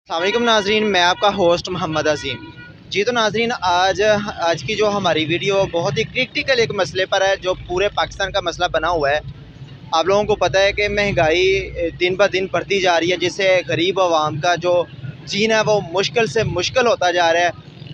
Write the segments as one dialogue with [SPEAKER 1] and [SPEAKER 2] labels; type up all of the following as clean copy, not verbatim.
[SPEAKER 1] अस्सलाम वालेकुम नाजरीन, मैं आपका होस्ट मोहम्मद अजीम। जी तो नाजरीन, आज की जो हमारी वीडियो बहुत ही क्रिटिकल एक मसले पर है जो पूरे पाकिस्तान का मसला बना हुआ है। आप लोगों को पता है कि महंगाई दिन ब दिन बढ़ती जा रही है, जिससे गरीब आवाम का जो जीना है वो मुश्किल से मुश्किल होता जा रहा है।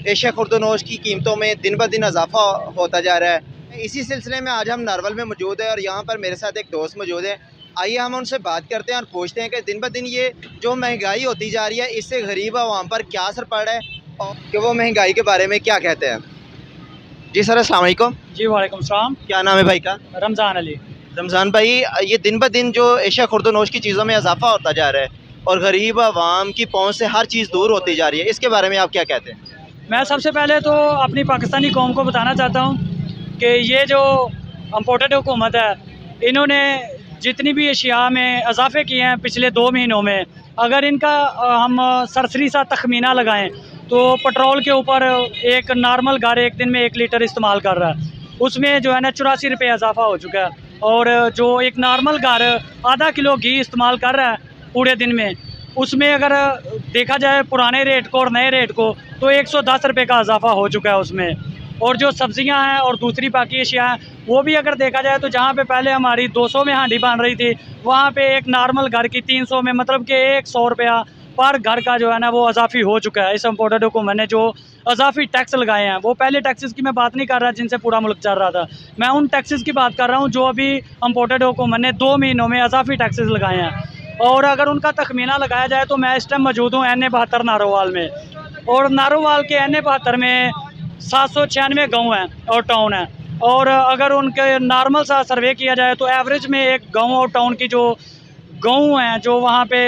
[SPEAKER 1] एशिया खुर्दनोश की कीमतों में दिन ब दिन इजाफा होता जा रहा है। इसी सिलसिले में आज हम नारवल में मौजूद है और यहाँ पर मेरे साथ एक दोस्त मौजूद है। आइए हम उनसे बात करते हैं और पूछते हैं कि दिन ब दिन ये जो महंगाई होती जा रही है इससे गरीब आवाम पर क्या असर पड़ रहा है और कि वो महंगाई के बारे में क्या कहते हैं। जी सर, अस्सलाम वालेकुम।
[SPEAKER 2] जी वालेकुम सलाम।
[SPEAKER 1] क्या नाम है भाई का?
[SPEAKER 2] रमज़ान अली।
[SPEAKER 1] रमज़ान भाई, ये दिन ब दिन जो एशिया खुर्दनोश की चीज़ों में इजाफा होता जा रहा है और गरीब आवाम की पहुँच से हर चीज़ दूर होती जा रही है, इसके बारे में आप क्या कहते हैं?
[SPEAKER 2] मैं सबसे पहले तो अपनी पाकिस्तानी कौम को बताना चाहता हूँ कि ये जो इम्पोर्टेड हुकूमत है, इन्होंने जितनी भी अशिया में इजाफे किए हैं पिछले 2 महीनों में, अगर इनका हम सरसरी सा तखमीना लगाएं तो पेट्रोल के ऊपर एक नॉर्मल घर एक दिन में 1 लीटर इस्तेमाल कर रहा है, उसमें जो है ना 84 रुपये इजाफा हो चुका है। और जो एक नॉर्मल घर आधा किलो घी इस्तेमाल कर रहा है पूरे दिन में, उसमें अगर देखा जाए पुराने रेट को और नए रेट को तो 110 रुपये का इजाफा हो चुका है उसमें। और जो सब्ज़ियां हैं और दूसरी बाकी अशिया हैं वो भी अगर देखा जाए तो जहाँ पे पहले हमारी 200 में हांडी बन रही थी, वहाँ पे एक नॉर्मल घर की 300 में, मतलब कि 100 रुपया पर घर का जो है ना वो इजाफी हो चुका है। इस इम्पोर्टेड हुकूमत ने जो इजाफी टैक्स लगाए हैं, वो पहले टैक्सेस की मैं बात नहीं कर रहा जिनसे पूरा मुल्क चल रहा था, मैं उन टैक्सेस की बात कर रहा हूँ जो अभी इम्पोर्टेड हुकूमत ने 2 महीनों में इजाफी टैक्सेस लगाए हैं। और अगर उनका तखमीना लगाया जाए तो मैं इस टाइम मौजूद हूँ NA72 नारोवाल में, और नारोवाल के NA72 में 796 गाँव हैं और टाउन है। और अगर उनके नॉर्मल सा सर्वे किया जाए तो एवरेज में एक गाँव और टाउन की जो गाँव हैं, जो वहाँ पे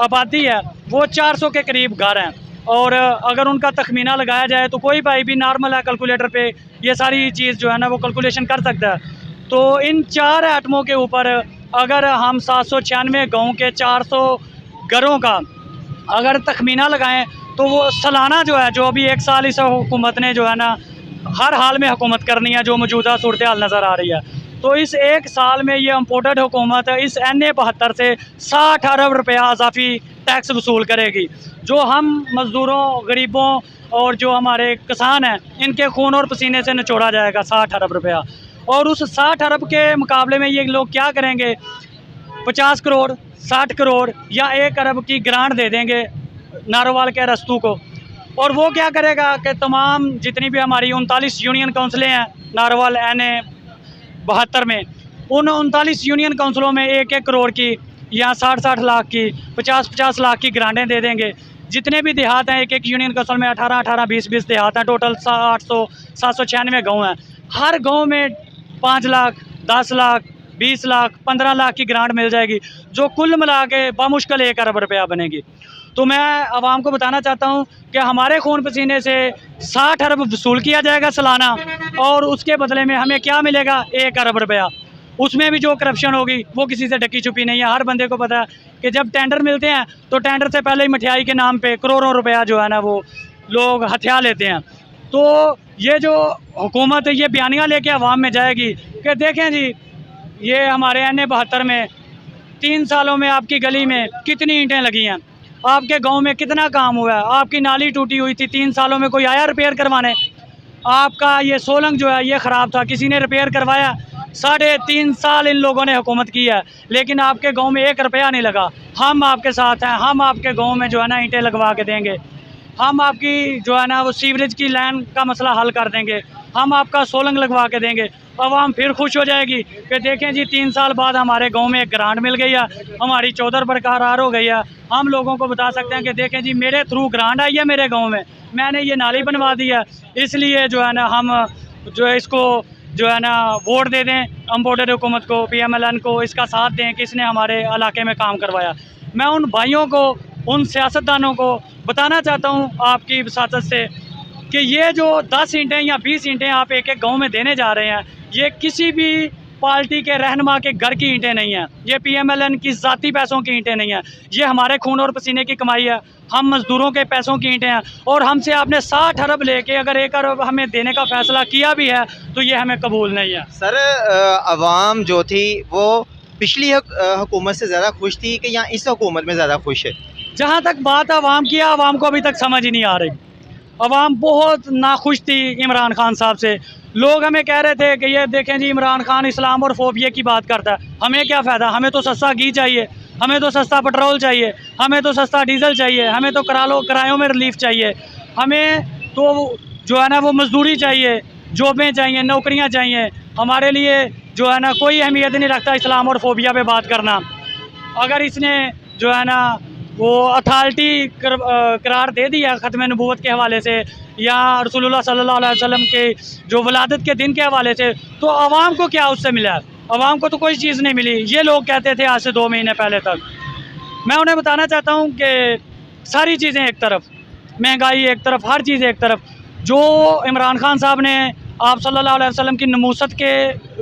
[SPEAKER 2] आबादी है, वो 400 के करीब घर हैं। और अगर उनका तखमीना लगाया जाए तो कोई भाई भी नॉर्मल है कैलकुलेटर पे ये सारी चीज़ जो है ना वो कैलकुलेशन कर सकता है। तो इन 4 आइटमों के ऊपर अगर हम 796 गाँव के 400 घरों का अगर तखमीना लगाएं तो वो सालाना जो है, जो अभी 1 साल इस हुकूमत ने जो है ना हर हाल में हुकूमत करनी है, जो मौजूदा सूरत हाल नज़र आ रही है, तो इस 1 साल में ये इम्पोर्टेड हुकूमत इस NA72 से 60 अरब रुपया इजाफी टैक्स वसूल करेगी, जो हम मज़दूरों, गरीबों और जो हमारे किसान हैं इनके खून और पसीने से निचोड़ा जाएगा 60 अरब रुपया। और उस 60 अरब के मुकाबले में ये लोग क्या करेंगे, 50 करोड़, 60 करोड़ या 1 अरब की ग्रांट दे देंगे नारोवाल के रस्तू को। और वो क्या करेगा कि तमाम जितनी भी हमारी 39 यूनियन काउंसिलें हैं नारोवाल NA72 में, उन 39 यूनियन काउंसिलों में 1-1 करोड़ की या 60-60 लाख की, 50-50 लाख की ग्रांटें दे देंगे। जितने भी देहात हैं, एक यूनियन काउंसिल में 18-18, 20-20 देहात हैं, टोटल 796 गाँव हैं। हर गाँव में 5 लाख, 10 लाख, 20 लाख, 15 लाख की ग्रांट मिल जाएगी, जो कुल मिला के बामुश्किल 1 अरब रुपया बनेगी। तो मैं आवाम को बताना चाहता हूँ कि हमारे खून पसीने से 60 अरब वसूल किया जाएगा सालाना, और उसके बदले में हमें क्या मिलेगा, 1 अरब रुपया। उसमें भी जो करप्शन होगी वो किसी से ढकी छुपी नहीं है। हर बंदे को पता है कि जब टेंडर मिलते हैं तो टेंडर से पहले ही मिठाई के नाम पे करोड़ों रुपया जो है ना वो लोग हथिया लेते हैं। तो ये जो हुकूमत ये बयानियाँ लेके आवाम में जाएगी कि देखें जी, ये हमारे NA72 में 3 सालों में आपकी गली में कितनी ईंटें लगी हैं, आपके गांव में कितना काम हुआ है, आपकी नाली टूटी हुई थी 3 सालों में कोई आया रिपेयर करवाने, आपका ये सोलंग जो है ये ख़राब था, किसी ने रिपेयर करवाया? 3.5 साल इन लोगों ने हुकूमत की है, लेकिन आपके गांव में 1 रुपया नहीं लगा। हम आपके साथ हैं, हम आपके गांव में जो है ना ईंटें लगवा के देंगे, हम आपकी जो है ना वो सीवरेज की लाइन का मसला हल कर देंगे, हम आपका सोलंग लगवा के देंगे। आवाम फिर खुश हो जाएगी कि देखें जी 3 साल बाद हमारे गांव में एक ग्रांट मिल गई है, हमारी चौधर बरकरार हो गई है। हम लोगों को बता सकते हैं कि देखें जी मेरे थ्रू ग्रांट आई है मेरे गांव में, मैंने ये नाली बनवा दी है, इसलिए जो है ना हम जो है इसको जो है ना वोट दे दें इम्पोर्टेड हुकूमत को, PMLN को, इसका साथ दें कि इसने हमारे इलाके में काम करवाया। मैं उन भाइयों को, उन सियासतदानों को बताना चाहता हूँ आपकी वसातत से कि ये जो 10 ईंटें या 20 ईंटें आप एक गांव में देने जा रहे हैं, ये किसी भी पार्टी के रहनुमा के घर की ईंटें नहीं हैं, ये PMLN की ज़ाती पैसों की ईंटें नहीं हैं, ये हमारे खून और पसीने की कमाई है, हम मज़दूरों के पैसों की ईंटें हैं। और हमसे आपने 60 अरब लेके अगर 1 अरब हमें देने का फ़ैसला किया भी है तो ये हमें कबूल नहीं है।
[SPEAKER 1] सर, आवाम जो थी वो पिछली हुकूमत से ज़्यादा खुश थी कि या इस हुकूमत में ज़्यादा खुश है?
[SPEAKER 2] जहाँ तक बात आवाम की है, आवाम को अभी तक समझ ही नहीं आ रही। आवाम बहुत नाखुश थी इमरान खान साहब से। लोग हमें कह रहे थे कि ये देखें जी, इमरान खान इस्लाम और फोबिया की बात करता है, हमें क्या फ़ायदा, हमें तो सस्ता घी चाहिए, हमें तो सस्ता पेट्रोल चाहिए, हमें तो सस्ता डीजल चाहिए, हमें तो किरायों में रिलीफ चाहिए, हमें तो जो है ना वो मजदूरी चाहिए, जॉबें चाहिए, नौकरियां चाहिए। हमारे लिए जो है ना कोई अहमियत नहीं रखता इस्लाम और फोबिया पे बात करना। अगर इसने जो है ना वो अथॉरिटी करार दे दिया ख़त्म नबूवत के हवाले से या रसूलुल्लाह सल्लल्लाहु अलैहि वसल्लम के जो वलादत के दिन के हवाले से, तो आवाम को क्या उससे मिला है? आवाम को तो कोई चीज़ नहीं मिली। ये लोग कहते थे आज से 2 महीने पहले तक। मैं उन्हें बताना चाहता हूँ कि सारी चीज़ें एक तरफ, महंगाई एक तरफ, हर चीज़ एक तरफ, जो इमरान खान साहब ने आप सल्लल्लाहु अलैहि वसल्लम की नमूसत के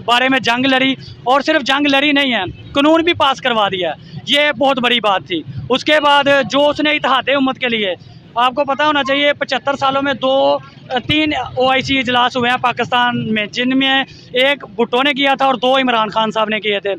[SPEAKER 2] बारे में जंग लड़ी, और सिर्फ जंग लड़ी नहीं है, कानून भी पास करवा दिया। ये बहुत बड़ी बात थी। उसके बाद जो उसने इत्तेहाद उम्मत के लिए, आपको पता होना चाहिए 75 सालों में 3 OIC इजलास हुए हैं पाकिस्तान में, जिनमें एक भुट्टो ने किया था और 2 इमरान खान साहब ने किए थे।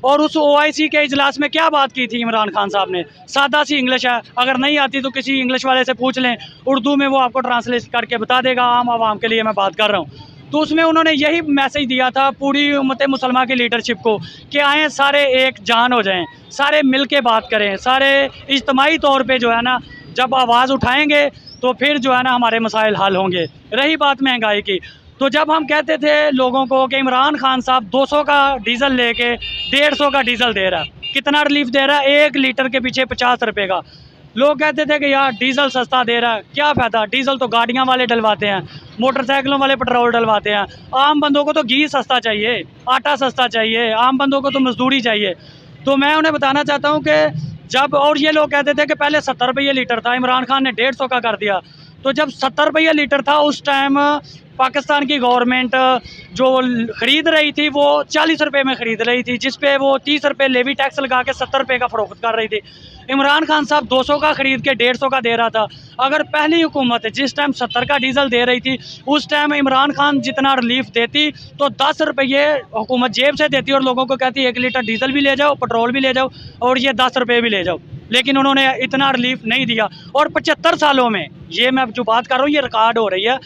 [SPEAKER 2] और उस OIC के इजलास में क्या बात की थी इमरान खान साहब ने? सादा सी इंग्लिश है, अगर नहीं आती तो किसी इंग्लिश वाले से पूछ लें, उर्दू में वो आपको ट्रांसलेट करके बता देगा। आम आवाम के लिए मैं बात कर रहा हूँ। तो उसमें उन्होंने यही मैसेज दिया था पूरी उम्मत मुसलमान की लीडरशिप को कि आएँ सारे एक जान हो जाएं, सारे मिल के बात करें, सारे इज्तमाही तौर पे जो है ना जब आवाज़ उठाएंगे तो फिर जो है ना हमारे मसाइल हल होंगे। रही बात महंगाई की, तो जब हम कहते थे लोगों को कि इमरान खान साहब 200 का डीज़ल लेके 150 का डीज़ल दे रहा है, कितना रिलीफ दे रहा है? 1 लीटर के पीछे 50 रुपये का। लोग कहते थे कि यार डीज़ल सस्ता दे रहा है, क्या फ़ायदा, डीज़ल तो गाड़ियाँ वाले डलवाते हैं, मोटरसाइकिलों वाले पेट्रोल डलवाते हैं। आम बंदों को तो घी सस्ता चाहिए, आटा सस्ता चाहिए, आम बंदों को तो मजदूरी चाहिए। तो मैं उन्हें बताना चाहता हूँ कि जब, और ये लोग कहते थे कि पहले 70 रुपये लीटर था, इमरान खान ने 150 का कर दिया। तो जब 70 रुपये लीटर था उस टाइम पाकिस्तान की गवर्नमेंट जो ख़रीद रही थी वो 40 रुपये में ख़रीद रही थी, जिस पे वो 30 रुपये लेवी टैक्स लगा के 70 रुपये का फ़रोख्त कर रही थी। इमरान खान साहब 200 का ख़रीद के 150 का दे रहा था। अगर पहली हुकूमत जिस टाइम 70 का डीज़ल दे रही थी, उस टाइम इमरान खान जितना रिलीफ देती तो 10 रुपये हुकूमत जेब से देती और लोगों को कहती 1 लीटर डीज़ल भी ले जाओ, पेट्रोल भी ले जाओ और ये 10 रुपये भी ले जाओ। लेकिन उन्होंने इतना रिलीफ नहीं दिया। और 75 सालों में, ये मैं जो बात कर रहा हूँ ये रिकॉर्ड हो रही है,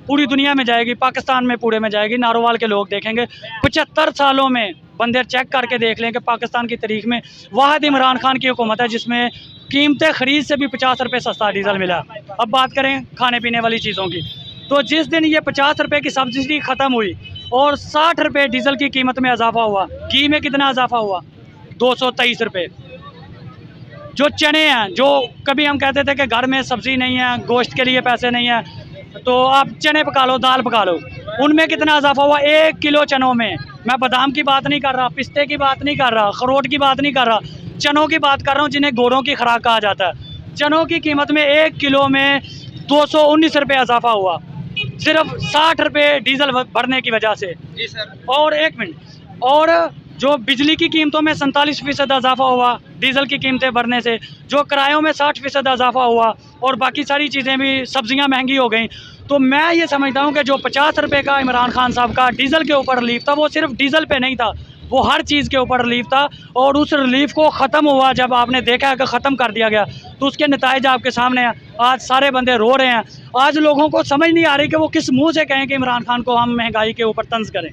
[SPEAKER 2] पूरी दुनिया में जाएगी, पाकिस्तान में पूरे में जाएगी, नारोवाल के लोग देखेंगे। 75 सालों में बंदे चेक करके देख लें कि पाकिस्तान की तारीख में वाहिद इमरान खान की हुकूमत है जिसमें कीमतें ख़रीद से भी 50 रुपये सस्ता डीज़ल मिला। अब बात करें खाने पीने वाली चीज़ों की, तो जिस दिन ये 50 रुपये की सब्सिडी ख़त्म हुई और 60 रुपये डीज़ल की कीमत में इजाफा हुआ, घी में कितना इजाफा हुआ? 223 रुपये। जो चने हैं, जो कभी हम कहते थे कि घर में सब्ज़ी नहीं है, गोश्त के लिए पैसे नहीं है, तो आप चने पका लो, दाल पका लो, उनमें कितना इजाफा हुआ? 1 किलो चनों में, मैं बादाम की बात नहीं कर रहा, पिस्ते की बात नहीं कर रहा, अखरोट की बात नहीं कर रहा, चनों की बात कर रहा हूँ जिन्हें गोरों की खुराक कहा जाता है। चनों की कीमत में 1 किलो में 219 रुपये इजाफा हुआ, सिर्फ 60 रुपये डीज़ल भरने की वजह से।
[SPEAKER 1] जी सर।
[SPEAKER 2] और 1 मिनट, और जो बिजली की कीमतों में 47% इजाफा हुआ डीज़ल की कीमतें बढ़ने से, जो किरायों में 60% इजाफा हुआ, और बाकी सारी चीज़ें भी, सब्जियां महंगी हो गई। तो मैं ये समझता हूँ कि जो 50 रुपये का इमरान खान साहब का डीज़ल के ऊपर रिलीफ था, वो सिर्फ डीज़ल पे नहीं था, वो हर चीज़ के ऊपर रिलीफ था। और उस रिलीफ को ख़त्म हुआ जब आपने देखा कि ख़त्म कर दिया गया, तो उसके नताइज आपके सामने हैं। आज सारे बंदे रो रहे हैं। आज लोगों को समझ नहीं आ रही कि वो किस मुँह से कहें कि इमरान खान को हम महंगाई के ऊपर तंज करें।